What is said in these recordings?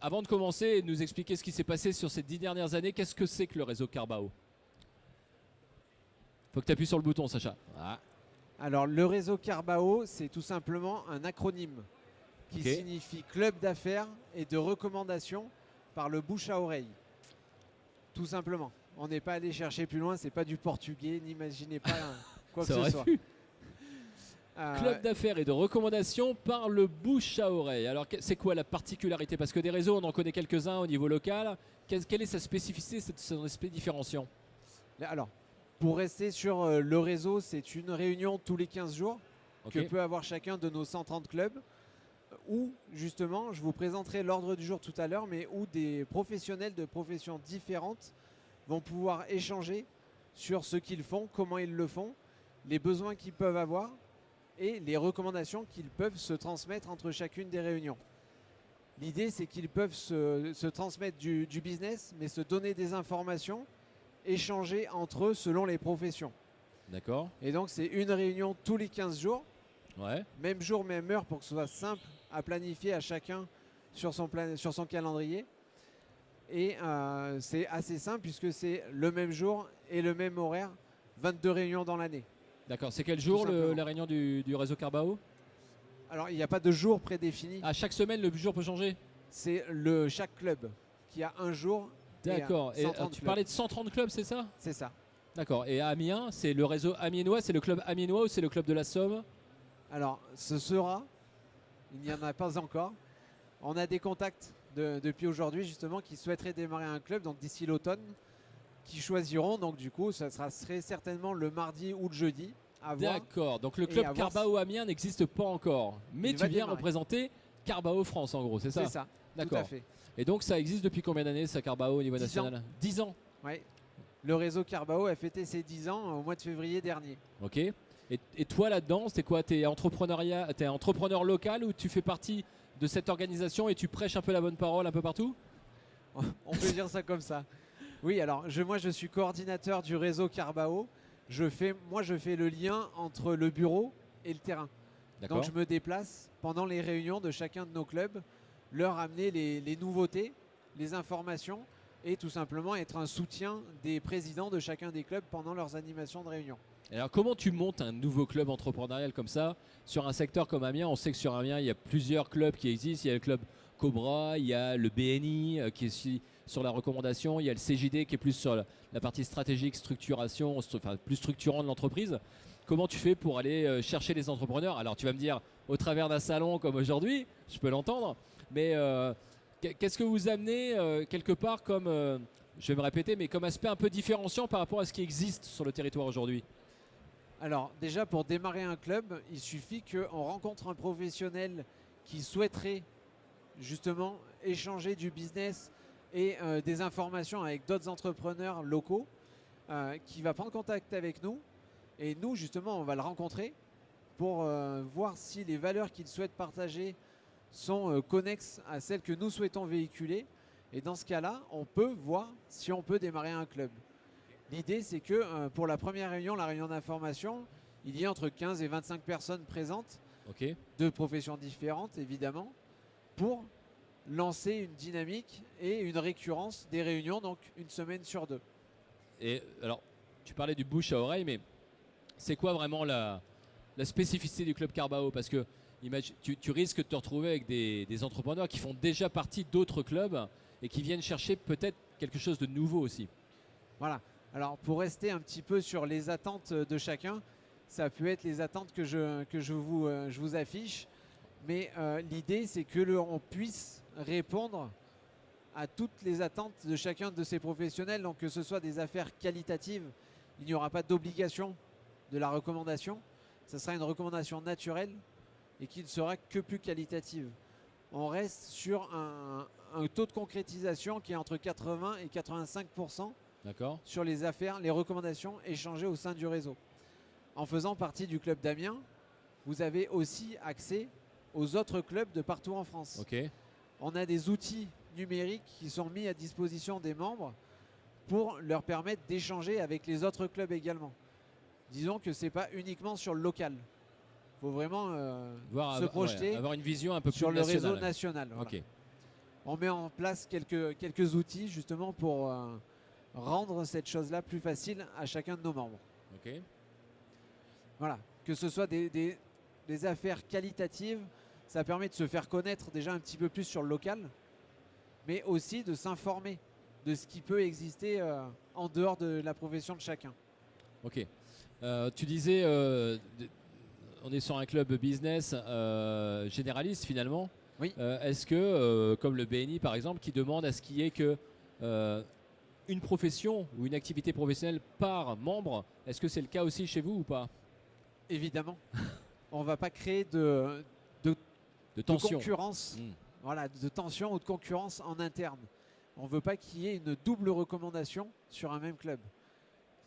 avant de commencer et de nous expliquer ce qui s'est passé sur ces 10 dernières années, qu'est-ce que c'est que le réseau Carbao? Faut que tu appuies sur le bouton, Sacha. Ah, Alors, le réseau Carbao, c'est tout simplement un acronyme qui ok. signifie Club d'affaires et de recommandation par le bouche à oreille. Tout simplement. On n'est pas allé chercher plus loin, c'est pas du portugais, n'imaginez pas quoi que Ça ce aurait soit. pu. Euh, Club d'affaires et de recommandation par le bouche à oreille. Alors, c'est quoi la particularité? Parce que des réseaux, on en connaît quelques-uns au niveau local. Quelle est sa spécificité, son aspect différenciant? alors, pour rester sur le réseau, c'est une réunion tous les 15 jours Ok. que peut avoir chacun de nos 130 clubs. Où justement, je vous présenterai l'ordre du jour tout à l'heure, mais où des professionnels de professions différentes vont pouvoir échanger sur ce qu'ils font, comment ils le font, les besoins qu'ils peuvent avoir et les recommandations qu'ils peuvent se transmettre entre chacune des réunions. L'idée, c'est qu'ils peuvent se transmettre du business, mais se donner des informations, échanger entre eux selon les professions. D'accord. Et donc, c'est une réunion tous les 15 jours. Ouais. Même jour, même heure pour que ce soit simple à planifier à chacun sur son calendrier. Et c'est assez simple puisque c'est le même jour et le même horaire, 22 réunions dans l'année. D'accord. C'est quel jour la réunion du réseau Carbao? Alors il n'y a pas de jour prédéfini, À chaque semaine, le jour peut changer? c'est chaque club qui a un jour. D'accord. Et 130 tu clubs. parlais de 130 clubs, c'est ça? C'est ça. D'accord. Et à Amiens, c'est le réseau amiénois, c'est le club amiénois ou c'est le club de la Somme? Alors ce sera, il n'y en a pas encore. On a des contacts depuis aujourd'hui justement qui souhaiteraient démarrer un club, donc d'ici l'automne, qui choisiront. Donc du coup, ça serait certainement le mardi ou le jeudi. À voir. D'accord. Donc le Et club à voir Carbao Amiens n'existe pas encore. Mais Il tu va viens démarrer. représenter Carbao France en gros, c'est ça? C'est ça. Tout D'accord. à fait. Et donc ça existe depuis combien d'années, ça, Carbao au niveau 10 national? 10 ans. Ouais. Le réseau Carbao a fêté ses 10 ans au mois de février dernier. Ok. Et toi là-dedans, c'est quoi? T'es entrepreneur local ou tu fais partie de cette organisation et tu prêches un peu la bonne parole un peu partout? On peut dire ça comme ça. Oui, alors moi je suis coordinateur du réseau Carbao. Je fais le lien entre le bureau et le terrain. D'accord. Donc je me déplace pendant les réunions de chacun de nos clubs, leur amener les nouveautés, les informations et tout simplement être un soutien des présidents de chacun des clubs pendant leurs animations de réunion. Et alors comment tu montes un nouveau club entrepreneurial comme ça sur un secteur comme Amiens? On sait que sur Amiens, il y a plusieurs clubs qui existent. Il y a le club Cobra, il y a le BNI qui est sur la recommandation, il y a le CJD qui est plus sur la partie stratégique, structuration, enfin plus structurant de l'entreprise. Comment tu fais pour aller chercher les entrepreneurs? Alors tu vas me dire au travers d'un salon comme aujourd'hui, je peux l'entendre, mais qu'est-ce que vous amenez quelque part comme, je vais me répéter, mais comme aspect un peu différenciant par rapport à ce qui existe sur le territoire aujourd'hui? Alors déjà pour démarrer un club, il suffit qu'on rencontre un professionnel qui souhaiterait justement échanger du business et des informations avec d'autres entrepreneurs locaux qui va prendre contact avec nous. Et nous, justement, on va le rencontrer pour voir si les valeurs qu'il souhaite partager sont connexes à celles que nous souhaitons véhiculer. Et dans ce cas-là, on peut voir si on peut démarrer un club. L'idée, c'est que pour la première réunion, la réunion d'information, il y a entre 15 et 25 personnes présentes, Ok. de professions différentes, évidemment, pour lancer une dynamique et une récurrence des réunions, donc une semaine sur deux. Et alors, tu parlais du bouche à oreille, mais c'est quoi vraiment la spécificité du club Carbao? Parce que tu risques de te retrouver avec des entrepreneurs qui font déjà partie d'autres clubs et qui viennent chercher peut-être quelque chose de nouveau aussi. Voilà. Alors, pour rester un petit peu sur les attentes de chacun, ça peut être les attentes que je vous affiche. Mais l'idée, c'est que on puisse répondre à toutes les attentes de chacun de ces professionnels. Donc, que ce soit des affaires qualitatives, il n'y aura pas d'obligation de la recommandation. Ce sera une recommandation naturelle et qui ne sera que plus qualitative. On reste sur un taux de concrétisation qui est entre 80 et 85% D'accord. sur les affaires, les recommandations échangées au sein du réseau. En faisant partie du club d'Amiens, vous avez aussi accès aux autres clubs de partout en France. Ok. On a des outils numériques qui sont mis à disposition des membres pour leur permettre d'échanger avec les autres clubs également. Disons que ce n'est pas uniquement sur le local. Il faut vraiment se projeter avoir une vision un peu plus sur le nationale. réseau national. Voilà. Ok. on met en place quelques outils justement pour rendre cette chose-là plus facile à chacun de nos membres. Ok. Voilà, que ce soit des affaires qualitatives, ça permet de se faire connaître déjà un petit peu plus sur le local, mais aussi de s'informer de ce qui peut exister en dehors de la profession de chacun. Ok. Tu disais, on est sur un club business généraliste finalement. Oui. Est-ce que, comme le BNI par exemple, qui demande à ce qu'il y ait que une profession ou une activité professionnelle par membre, est-ce que c'est le cas aussi chez vous ou pas? Évidemment, on ne va pas créer de tension. concurrence, voilà, de tension ou de concurrence en interne. On ne veut pas qu'il y ait une double recommandation sur un même club.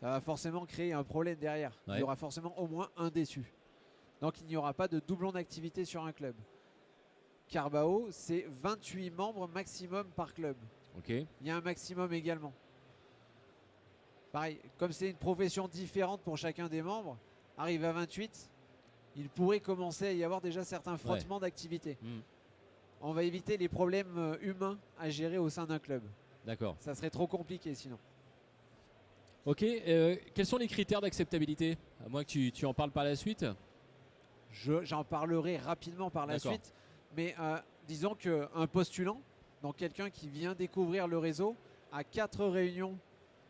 Ça va forcément créer un problème derrière. Ouais. Il y aura forcément au moins un déçu. Donc il n'y aura pas de doublon d'activité sur un club. Carbao, c'est 28 membres maximum par club. Ok. Il y a un maximum également. Pareil, comme c'est une profession différente pour chacun des membres, arrive à 28, il pourrait commencer à y avoir déjà certains frottements d'activité. On va éviter les problèmes humains à gérer au sein d'un club. D'accord. Ça serait trop compliqué sinon. Ok. Quels sont les critères d'acceptabilité? À moins que tu en parles par la suite. J'en parlerai rapidement par la suite. Mais disons qu'un postulant, donc quelqu'un qui vient découvrir le réseau, a 4 réunions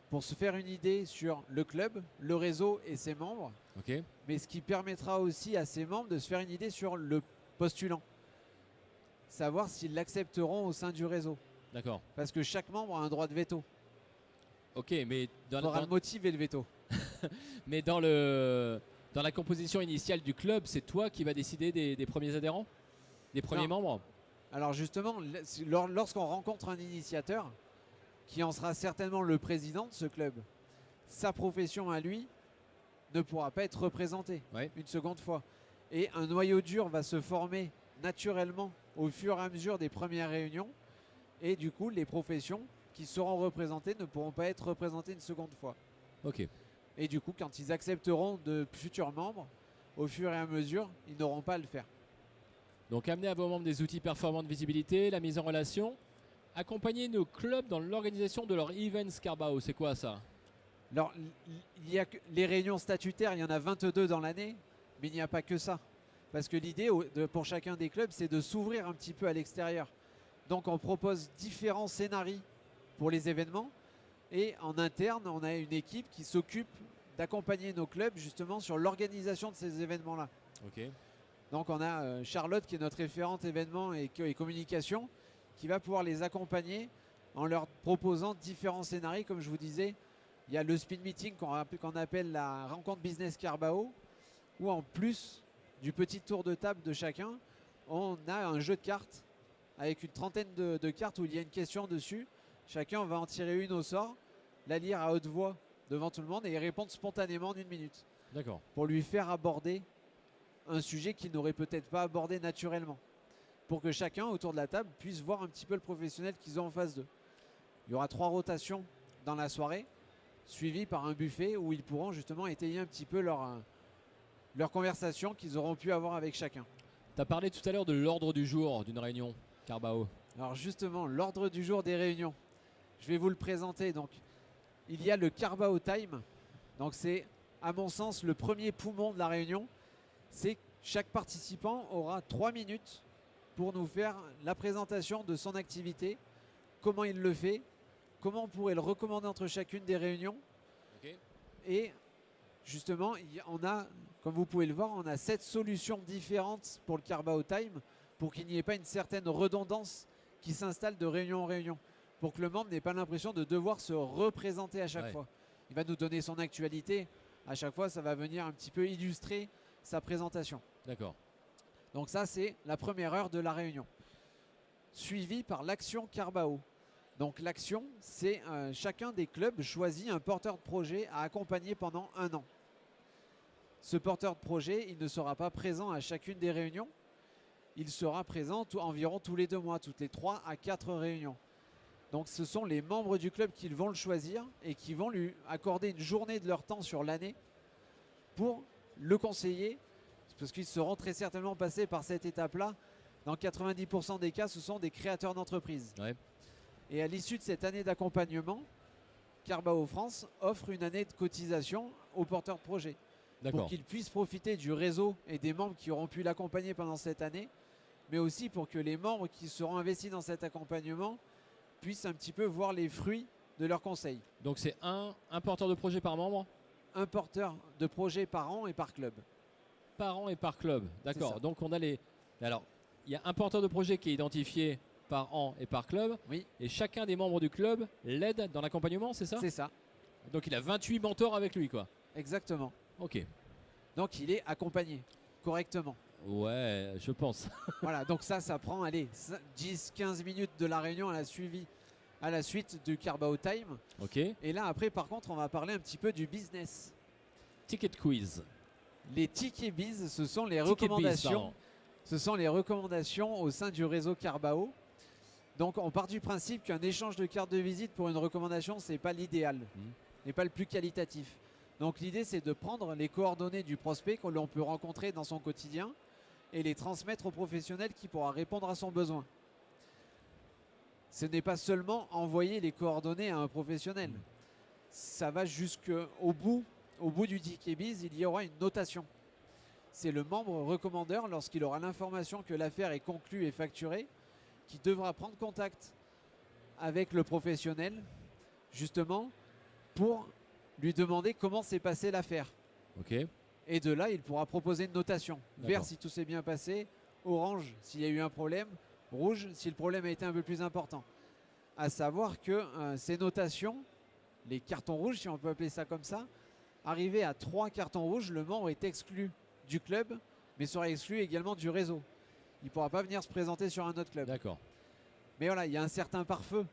pour se faire une idée sur le club, le réseau et ses membres. Ok. Mais ce qui permettra aussi à ses membres de se faire une idée sur le postulant. Savoir s'ils l'accepteront au sein du réseau. D'accord. Parce que chaque membre a un droit de veto. Ok, mais Il faudra le motiver le veto. Mais dans la composition initiale du club, c'est toi qui vas décider des premiers adhérents? Des premiers membres? Alors justement, lorsqu'on rencontre un initiateur, qui en sera certainement le président de ce club, sa profession à lui ne pourra pas être représentée une seconde fois. Et un noyau dur va se former naturellement au fur et à mesure des premières réunions. Et du coup, les professions qui seront représentées ne pourront pas être représentées une seconde fois. Ok. Et du coup, quand ils accepteront de futurs membres, au fur et à mesure, ils n'auront pas à le faire. Donc amener à vos membres des outils performants de visibilité, la mise en relation, accompagner nos clubs dans l'organisation de leur events Carbao, c'est quoi ça? Alors, il y a les réunions statutaires, il y en a 22 dans l'année, mais il n'y a pas que ça. Parce que l'idée pour chacun des clubs, c'est de s'ouvrir un petit peu à l'extérieur. Donc on propose différents scénarios pour les événements. Et en interne, on a une équipe qui s'occupe d'accompagner nos clubs justement sur l'organisation de ces événements-là. Ok. Donc on a Charlotte qui est notre référente événements et communication qui va pouvoir les accompagner en leur proposant différents scénarios. Comme je vous disais, il y a le speed meeting qu'on appelle la rencontre business Carbao, où en plus du petit tour de table de chacun, on a un jeu de cartes avec une trentaine de cartes où il y a une question dessus. Chacun va en tirer une au sort, la lire à haute voix devant tout le monde et y répondre spontanément en 1 minute. D'accord. Pour lui faire aborder un sujet qu'il n'aurait peut-être pas abordé naturellement. Pour que chacun autour de la table puisse voir un petit peu le professionnel qu'ils ont en face d'eux. Il y aura 3 rotations dans la soirée, suivies par un buffet où ils pourront justement étayer un petit peu leur conversation qu'ils auront pu avoir avec chacun. Tu as parlé tout à l'heure de l'ordre du jour d'une réunion Carbao. Alors justement, l'ordre du jour des réunions, je vais vous le présenter. Donc, il y a le Carbao Time. Donc c'est, à mon sens, le premier poumon de la réunion. C'est que chaque participant aura 3 minutes pour nous faire la présentation de son activité, comment il le fait, comment on pourrait le recommander entre chacune des réunions. Okay. Et justement, on a, comme vous pouvez le voir, on a 7 solutions différentes pour le Carbao Time pour qu'il n'y ait pas une certaine redondance qui s'installe de réunion en réunion, pour que le membre n'ait pas l'impression de devoir se représenter à chaque fois. Il va nous donner son actualité. À chaque fois, ça va venir un petit peu illustrer sa présentation. D'accord. Donc ça, c'est la première heure de la réunion. Suivi par l'action Carbao. Donc l'action, c'est chacun des clubs choisit un porteur de projet à accompagner pendant 1 an. Ce porteur de projet, il ne sera pas présent à chacune des réunions. Il sera présent environ tous les 2 mois, toutes les 3 à 4 réunions. Donc ce sont les membres du club qui vont le choisir et qui vont lui accorder une journée de leur temps sur l'année pour le conseiller, parce qu'ils seront très certainement passés par cette étape-là Dans 90% des cas, ce sont des créateurs d'entreprises. Ouais. Et à l'issue de cette année d'accompagnement, Carbao France offre une année de cotisation aux porteurs de projets pour D'accord. qu'ils puissent profiter du réseau et des membres qui auront pu l'accompagner pendant cette année, mais aussi pour que les membres qui seront investis dans cet accompagnement puissent un petit peu voir les fruits de leurs conseils. Donc c'est un porteur de projet par membre, Un porteur de projet par an et par club. par an et par club. C'est D'accord. ça. Donc on a les. Alors, il y a un porteur de projet qui est identifié par an et par club. Oui. Et chacun des membres du club l'aide dans l'accompagnement, c'est ça? C'est ça, Donc il a 28 mentors avec lui, quoi. exactement. Ok. Donc il est accompagné correctement. Ouais, je pense. Voilà, donc ça prend, allez, 10-15 minutes de la réunion à la suite du Carbao Time. Ok. Et là, après, par contre, on va parler un petit peu du business. Ticket quiz. Les tickets biz, ce sont les Ticket biz, recommandations. pardon. Ce sont les recommandations au sein du réseau Carbao. Donc, on part du principe qu'un échange de cartes de visite pour une recommandation, ce n'est pas l'idéal, n'est pas le plus qualitatif. Donc, l'idée, c'est de prendre les coordonnées du prospect que l'on peut rencontrer dans son quotidien et les transmettre au professionnel qui pourra répondre à son besoin. Ce n'est pas seulement envoyer les coordonnées à un professionnel. Ça va jusqu'au bout. Au bout du ticket biz, il y aura une notation. C'est le membre recommandeur, lorsqu'il aura l'information que l'affaire est conclue et facturée, qui devra prendre contact avec le professionnel, justement, pour lui demander comment s'est passée l'affaire. Ok. Et de là, il pourra proposer une notation. Vert D'accord. si tout s'est bien passé, orange s'il y a eu un problème, rouge si le problème a été un peu plus important. À savoir que ces notations, les cartons rouges, si on peut appeler ça comme ça, arrivé à 3 cartons rouges, le membre est exclu du club, mais sera exclu également du réseau. Il ne pourra pas venir se présenter sur un autre club. D'accord. Mais voilà, il y a un certain pare-feu.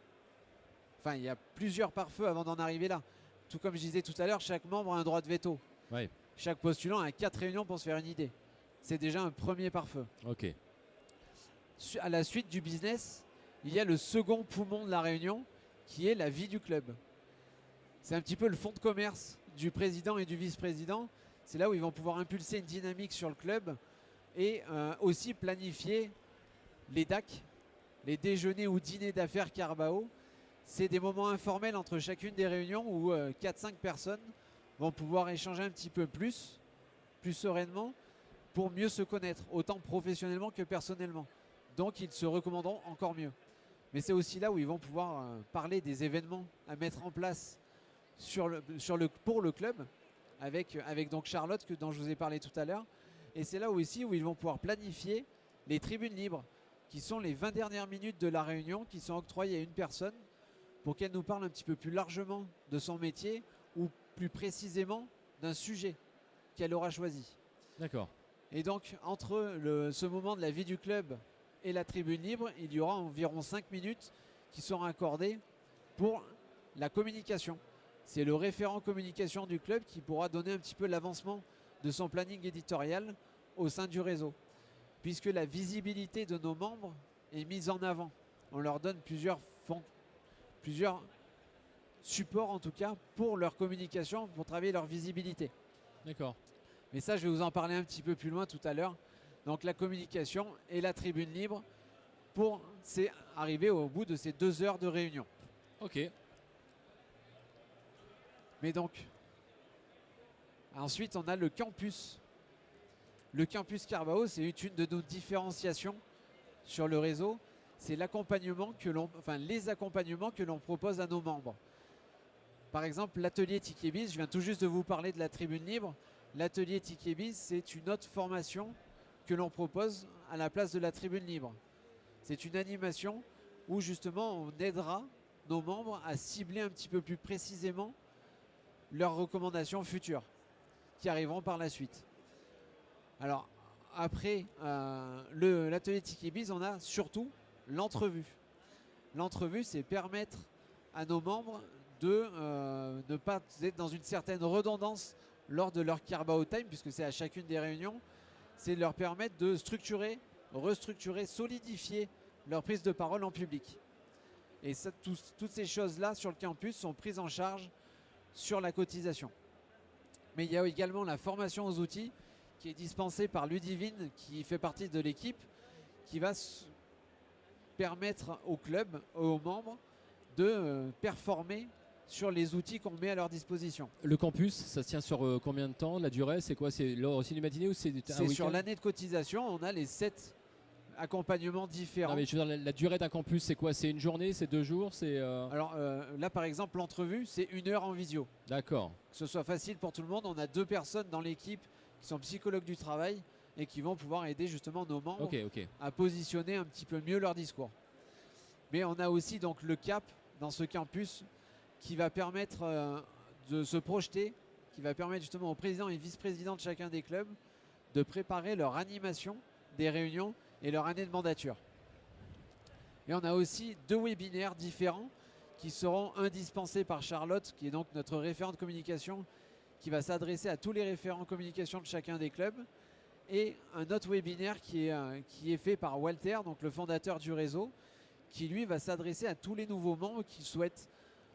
Enfin, il y a plusieurs pare-feux avant d'en arriver là. Tout comme je disais tout à l'heure, chaque membre a un droit de veto. Ouais. Chaque postulant a 4 réunions pour se faire une idée. C'est déjà un premier pare-feu. Ok. À la suite du business, il y a le second poumon de la réunion qui est la vie du club. C'est un petit peu le fonds de commerce du président et du vice-président. C'est là où ils vont pouvoir impulser une dynamique sur le club et aussi planifier les DAC, les déjeuners ou dîners d'affaires Carbao. C'est des moments informels entre chacune des réunions où 4-5 personnes vont pouvoir échanger un petit peu plus sereinement pour mieux se connaître, autant professionnellement que personnellement. Donc ils se recommanderont encore mieux. Mais c'est aussi là où ils vont pouvoir parler des événements à mettre en place pour le club avec donc Charlotte dont je vous ai parlé tout à l'heure. Et c'est là aussi où ils vont pouvoir planifier les tribunes libres qui sont les 20 dernières minutes de la réunion qui sont octroyées à une personne pour qu'elle nous parle un petit peu plus largement de son métier ou plus précisément d'un sujet qu'elle aura choisi. D'accord. Et donc entre ce moment de la vie du club et la tribune libre, il y aura environ 5 minutes qui seront accordées pour la communication. C'est le référent communication du club qui pourra donner un petit peu l'avancement de son planning éditorial au sein du réseau. Puisque la visibilité de nos membres est mise en avant. On leur donne plusieurs supports en tout cas pour leur communication, pour travailler leur visibilité. D'accord. Mais ça, je vais vous en parler un petit peu plus loin tout à l'heure. Donc la communication et la tribune libre c'est arriver au bout de ces 2 heures de réunion. Ok. Mais donc, ensuite, on a le campus. Le campus Carbao, c'est une de nos différenciations sur le réseau. C'est les accompagnements que l'on propose à nos membres. Par exemple, l'atelier Ticket Biz, je viens tout juste de vous parler de la tribune libre. L'atelier Ticket Biz, c'est une autre formation que l'on propose à la place de la tribune libre. C'est une animation où justement on aidera nos membres à cibler un petit peu plus précisément leurs recommandations futures qui arriveront par la suite. Alors après l'atelier Ticket Biz, on a surtout l'entrevue. L'entrevue, c'est permettre à nos membres de ne pas être dans une certaine redondance lors de leur Carbao Time, puisque c'est à chacune des réunions. C'est de leur permettre de structurer, restructurer, solidifier leur prise de parole en public. Et ça, toutes ces choses-là sur le campus sont prises en charge sur la cotisation. Mais il y a également la formation aux outils qui est dispensée par Ludivine, qui fait partie de l'équipe, qui va permettre au club, aux membres, de performer sur les outils qu'on met à leur disposition. Le campus, ça se tient sur combien de temps? La durée, c'est quoi? C'est l'heure aussi du matinée ou c'est un C'est sur week-end? l'année de cotisation, on a les 7 accompagnements différents. Non, mais je veux dire, la durée d'un campus, c'est quoi? C'est une journée? C'est 2 jours? C'est Alors là, par exemple, l'entrevue, c'est 1 heure en visio. D'accord. Que ce soit facile pour tout le monde, on a 2 personnes dans l'équipe qui sont psychologues du travail et qui vont pouvoir aider justement nos membres Ok. à positionner un petit peu mieux leur discours. Mais on a aussi donc le CAP dans ce campus qui va permettre de se projeter, qui va permettre justement aux présidents et vice-présidents de chacun des clubs de préparer leur animation des réunions et leur année de mandature. Et on a aussi 2 webinaires différents qui seront un dispensé par Charlotte, qui est donc notre référente communication, qui va s'adresser à tous les référents communication de chacun des clubs, et un autre webinaire qui est fait par Walter, donc le fondateur du réseau, qui lui va s'adresser à tous les nouveaux membres qui souhaitent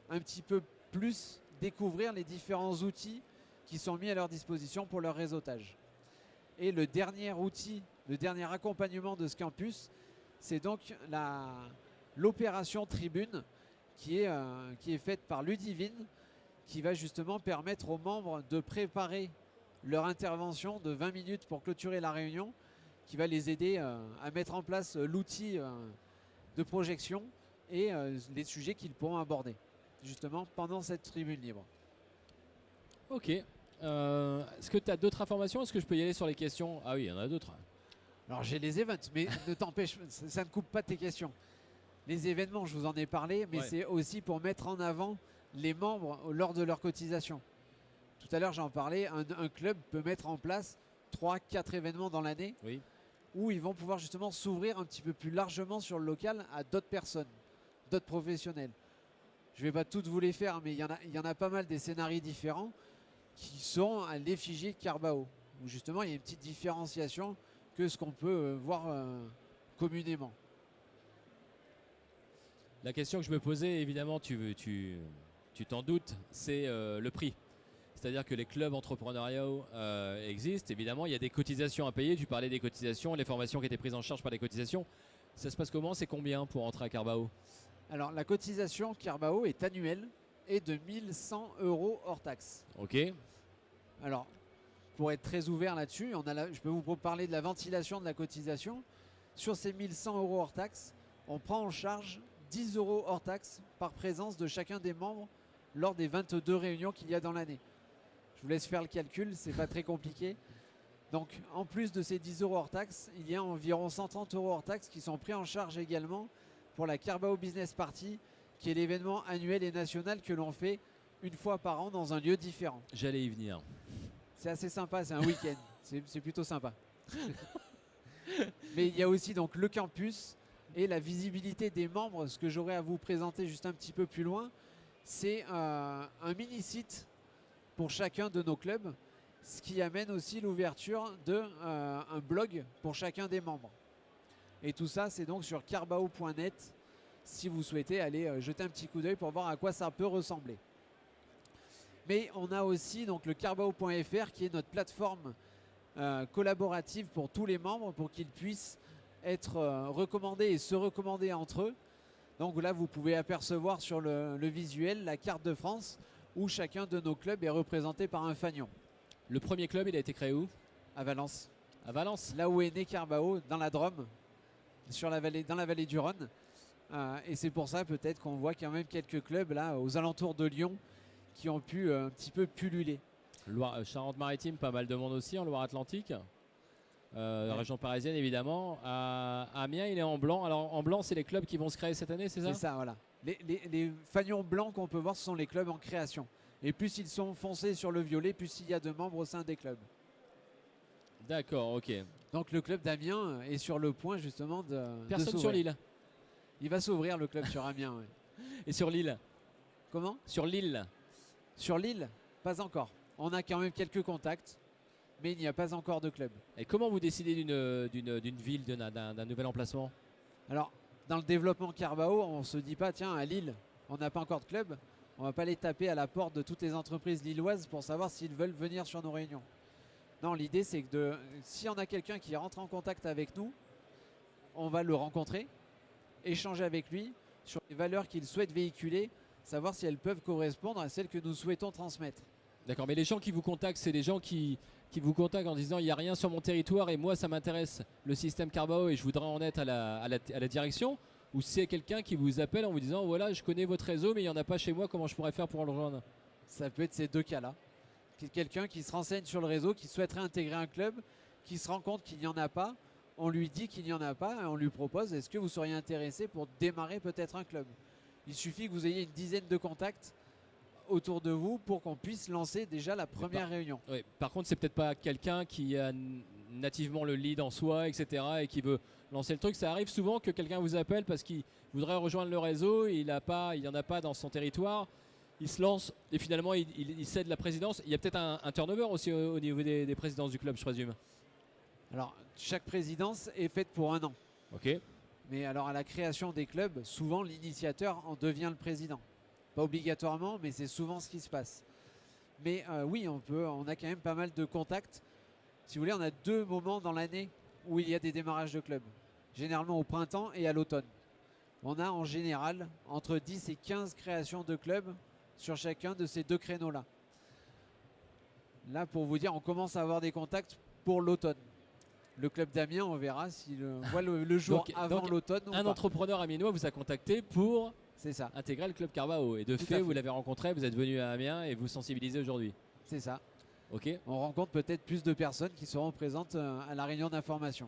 un petit peu plus découvrir les différents outils qui sont mis à leur disposition pour leur réseautage. Et le dernier outil, le dernier accompagnement de ce campus, c'est donc l'opération Tribune qui est faite par Ludivine, qui va justement permettre aux membres de préparer leur intervention de 20 minutes pour clôturer la réunion, qui va les aider à mettre en place l'outil de projection et les sujets qu'ils pourront aborder justement pendant cette tribune libre. Ok. Est-ce que tu as d'autres informations? Est-ce que je peux y aller sur les questions? Ah oui, il y en a d'autres. Alors j'ai les events, mais ne t'empêche, ça ne coupe pas tes questions. Les événements, je vous en ai parlé, mais Ouais. c'est aussi pour mettre en avant les membres lors de leur cotisation. Tout à l'heure j'en parlais, un club peut mettre en place 3-4 événements dans l'année Oui. où ils vont pouvoir justement s'ouvrir un petit peu plus largement sur le local à d'autres personnes, d'autres professionnels. Je ne vais pas toutes vous les faire, mais il y en a pas mal des scénarios différents qui sont à l'effigie de Carbao, où justement il y a une petite différenciation que ce qu'on peut voir communément. La question que je me posais, évidemment, tu t'en doutes, c'est le prix. C'est-à-dire que les clubs entrepreneuriaux existent. Évidemment, il y a des cotisations à payer. Tu parlais des cotisations, les formations qui étaient prises en charge par les cotisations. Ça se passe comment? C'est combien pour entrer à Carbao? Alors la cotisation Carbao est annuelle et de 1 100 € hors taxe. Ok. Alors, pour être très ouvert là-dessus, je peux vous parler de la ventilation de la cotisation. Sur ces 1 100 € hors taxe, on prend en charge 10 € hors taxe par présence de chacun des membres lors des 22 réunions qu'il y a dans l'année. Je vous laisse faire le calcul, c'est pas très compliqué. Donc, en plus de ces 10 € hors taxe, il y a environ 130 € hors taxe qui sont pris en charge également pour la Carbao Business Party, qui est l'événement annuel et national que l'on fait une fois par an dans un lieu différent. J'allais y venir. C'est assez sympa, c'est un week-end, c'est plutôt sympa. Mais il y a aussi donc le campus et la visibilité des membres. Ce que j'aurais à vous présenter juste un petit peu plus loin, c'est un mini-site pour chacun de nos clubs, ce qui amène aussi l'ouverture d'un blog pour chacun des membres. Et tout ça, c'est donc sur carbao.net si vous souhaitez aller jeter un petit coup d'œil pour voir à quoi ça peut ressembler. Mais on a aussi donc le carbao.fr qui est notre plateforme collaborative pour tous les membres pour qu'ils puissent être recommandés et se recommander entre eux. Donc là, vous pouvez apercevoir sur le visuel la carte de France où chacun de nos clubs est représenté par un fanion. Le premier club, il a été créé où? À Valence. À Valence. Là où est né Carbao, dans la Drôme, dans la vallée du Rhône. Et c'est pour ça peut-être qu'on voit quand même quelques clubs là aux alentours de Lyon qui ont pu un petit peu pulluler. Charente-Maritime, pas mal de monde aussi en Loire-Atlantique. Ouais. Région parisienne évidemment. À Amiens, il est en blanc. Alors en blanc, c'est les clubs qui vont se créer cette année, c'est ça? C'est ça, voilà. Les fanions blancs qu'on peut voir, ce sont les clubs en création. Et plus ils sont foncés sur le violet, plus il y a de membres au sein des clubs. D'accord, ok. Donc le club d'Amiens est sur le point justement de Personne sur s'ouvrir. l'île. Il va s'ouvrir le club sur Amiens. Ouais. Et sur l'île? Comment? Sur l'île. Sur l'île, pas encore. On a quand même quelques contacts, mais il n'y a pas encore de club. Et comment vous décidez d'une ville, d'un nouvel emplacement? Alors, dans le développement Carbao, on ne se dit pas, tiens, à Lille, on n'a pas encore de club, on ne va pas les taper à la porte de toutes les entreprises lilloises pour savoir s'ils veulent venir sur nos réunions. Non, l'idée, c'est que si on a quelqu'un qui rentre en contact avec nous, on va le rencontrer, échanger avec lui sur les valeurs qu'il souhaite véhiculer, savoir si elles peuvent correspondre à celles que nous souhaitons transmettre. D'accord, mais les gens qui vous contactent, c'est des gens qui vous contactent en disant il n'y a rien sur mon territoire et moi ça m'intéresse le système Carbao et je voudrais en être à la direction, ou c'est quelqu'un qui vous appelle en vous disant voilà je connais votre réseau mais il n'y en a pas chez moi, comment je pourrais faire pour le rejoindre? Ça peut être ces deux cas-là. Quelqu'un qui se renseigne sur le réseau, qui souhaiterait intégrer un club, qui se rend compte qu'il n'y en a pas, on lui dit qu'il n'y en a pas et on lui propose est-ce que vous seriez intéressé pour démarrer peut-être un club? Il suffit que vous ayez une dizaine de contacts autour de vous pour qu'on puisse lancer déjà la première réunion. Oui, par contre, c'est peut-être pas quelqu'un qui a nativement le lead en soi, etc. et qui veut lancer le truc. Ça arrive souvent que quelqu'un vous appelle parce qu'il voudrait rejoindre le réseau, il n'y en a pas dans son territoire. Il se lance et finalement il cède la présidence. Il y a peut-être un turnover aussi au niveau des présidences du club, je présume. Alors, chaque présidence est faite pour 1 an. Ok. Mais alors à la création des clubs, souvent l'initiateur en devient le président. Pas obligatoirement, mais c'est souvent ce qui se passe. Mais oui, on a quand même pas mal de contacts. Si vous voulez, on a 2 moments dans l'année où il y a des démarrages de clubs. Généralement au printemps et à l'automne. On a en général entre 10 et 15 créations de clubs sur chacun de ces 2 créneaux-là. Là, pour vous dire, on commence à avoir des contacts pour l'automne. Le club d'Amiens, on verra s'il voit le jour avant l'automne ou un pas. entrepreneur amiénois vous a contacté pour C'est ça. intégrer le club Carbao. Et de Tout à fait, fait. vous l'avez rencontré, vous êtes venu à Amiens et vous sensibilisez aujourd'hui. C'est ça. Ok. On rencontre peut-être plus de personnes qui seront présentes à la réunion d'information.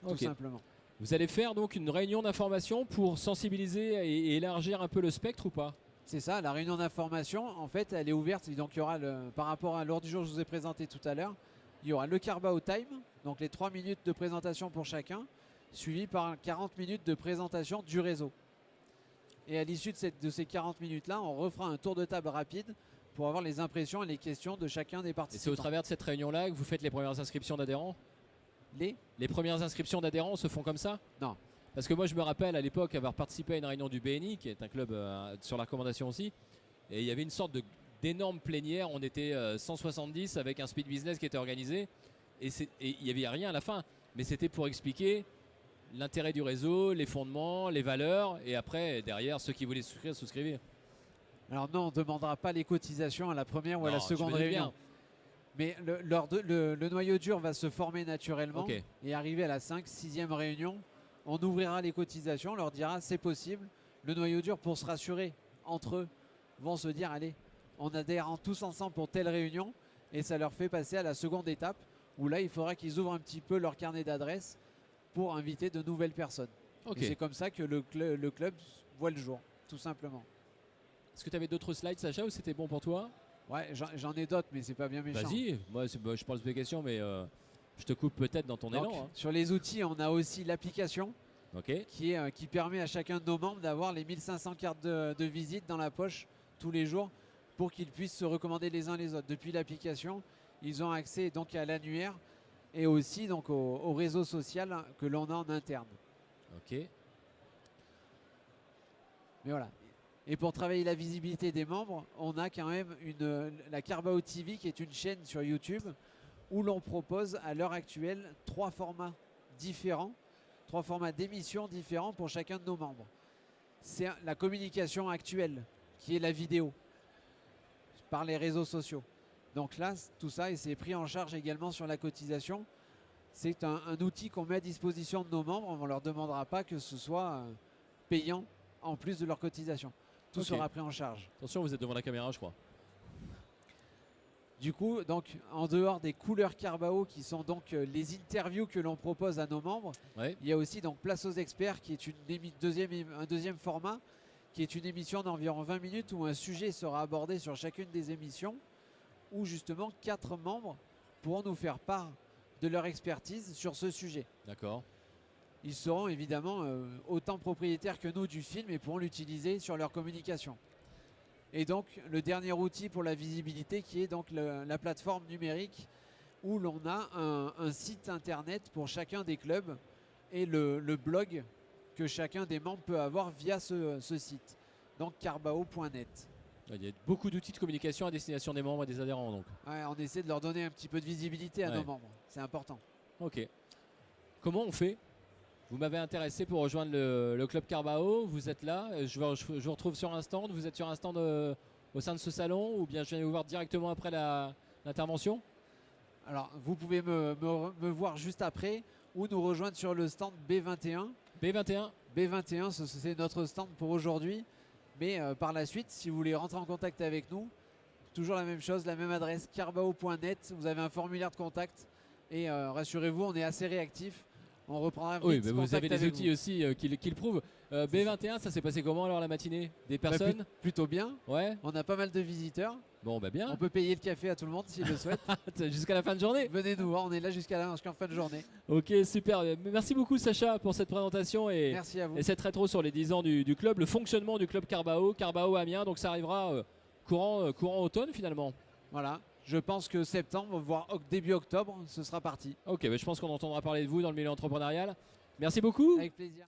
Tout Ok. simplement. Vous allez faire donc une réunion d'information pour sensibiliser et élargir un peu le spectre ou pas? C'est ça, la réunion d'information, en fait, elle est ouverte. Donc, il y aura, par rapport à l'ordre du jour que je vous ai présenté tout à l'heure, il y aura le Carbao Time, donc les 3 minutes de présentation pour chacun, suivi par 40 minutes de présentation du réseau. Et à l'issue de ces 40 minutes-là, on refera un tour de table rapide pour avoir les impressions et les questions de chacun des Et c'est participants. au travers de cette réunion-là que vous faites les premières inscriptions d'adhérents? Les Les premières inscriptions d'adhérents se font comme ça? Non. Parce que moi je me rappelle à l'époque avoir participé à une réunion du BNI, qui est un club sur la recommandation aussi, et il y avait une sorte d'énorme plénière, on était 170 avec un speed business qui était organisé, et il n'y avait rien à la fin, mais c'était pour expliquer l'intérêt du réseau, les fondements, les valeurs, et après derrière ceux qui voulaient souscrire, souscrivez. Alors non, on ne demandera pas les cotisations à la première ou à la Non, seconde je me dis réunion. bien. Mais le noyau dur va se former naturellement. Ok. Et arrivé à la 5e, 6e réunion, on ouvrira les cotisations, on leur dira c'est possible. Le noyau dur, pour se rassurer entre eux, vont se dire allez, on adhère tous ensemble pour telle réunion. Et ça leur fait passer à la seconde étape où là, il faudra qu'ils ouvrent un petit peu leur carnet d'adresses pour inviter de nouvelles personnes. Ok. Et c'est comme ça que le club voit le jour, tout simplement. Est-ce que tu avais d'autres slides, Sacha, ou c'était bon pour toi? Ouais, j'en ai d'autres, mais c'est pas bien méchant. Vas-y, moi je pose des questions, mais je te coupe peut-être dans ton Donc, élan. Hein. sur les outils, on a aussi l'application Ok. qui permet à chacun de nos membres d'avoir les 1500 cartes de visite dans la poche tous les jours pour qu'ils puissent se recommander les uns les autres. Depuis l'application, ils ont accès donc à l'annuaire et aussi donc au réseau social que l'on a en interne. Ok. Mais voilà. Et pour travailler la visibilité des membres, on a quand même la Carbao TV qui est une chaîne sur YouTube où l'on propose à l'heure actuelle 3 formats différents, 3 formats d'émissions différents pour chacun de nos membres. C'est la communication actuelle qui est la vidéo par les réseaux sociaux. Donc là, tout ça, et c'est pris en charge également sur la cotisation. C'est un outil qu'on met à disposition de nos membres. On ne leur demandera pas que ce soit payant en plus de leur cotisation. Tout sera pris en charge. Attention, vous êtes devant la caméra, je crois. Du coup, donc, en dehors des couleurs Carbao qui sont donc les interviews que l'on propose à nos membres, Ouais. il y a aussi donc Place aux experts qui est un deuxième format qui est une émission d'environ 20 minutes où un sujet sera abordé sur chacune des émissions où justement 4 membres pourront nous faire part de leur expertise sur ce sujet. D'accord. Ils seront évidemment autant propriétaires que nous du film et pourront l'utiliser sur leur communication. Et donc le dernier outil pour la visibilité qui est donc la plateforme numérique où l'on a un site internet pour chacun des clubs et le blog que chacun des membres peut avoir via ce site. Donc carbao.net. Il y a beaucoup d'outils de communication à destination des membres et des adhérents. Donc. Ouais, on essaie de leur donner un petit peu de visibilité à nos membres. C'est important. Ok. Comment on fait Vous m'avez intéressé pour rejoindre le club Carbao. Vous êtes là. Je vous retrouve sur un stand. Vous êtes sur un stand au sein de ce salon ou bien je viens vous voir directement après l'intervention? Alors, vous pouvez me voir juste après ou nous rejoindre sur le stand B21. B21. B21, c'est notre stand pour aujourd'hui. Mais par la suite, si vous voulez rentrer en contact avec nous, toujours la même chose, la même adresse, carbao.net. Vous avez un formulaire de contact et rassurez-vous, on est assez réactif. On reprendra vite Oui, mais vous contact avez des avec outils vous. aussi qui le prouvent. B21, ça s'est passé comment alors la matinée? Des Bah, personnes? plutôt bien. Ouais. On a pas mal de visiteurs. Bon, bah bien. On peut payer le café à tout le monde s'il le souhaite. Jusqu'à la fin de journée. Venez nous voir, on est là jusqu'en fin de journée. Ok, super. Merci beaucoup Sacha pour cette présentation Merci à vous. et cette rétro sur les 10 ans du club, le fonctionnement du club Carbao, Carbao Amiens. Donc ça arrivera courant automne finalement. Voilà. Je pense que septembre, voire début octobre, ce sera parti. Ok, bah, je pense qu'on entendra parler de vous dans le milieu entrepreneurial. Merci beaucoup. Avec plaisir.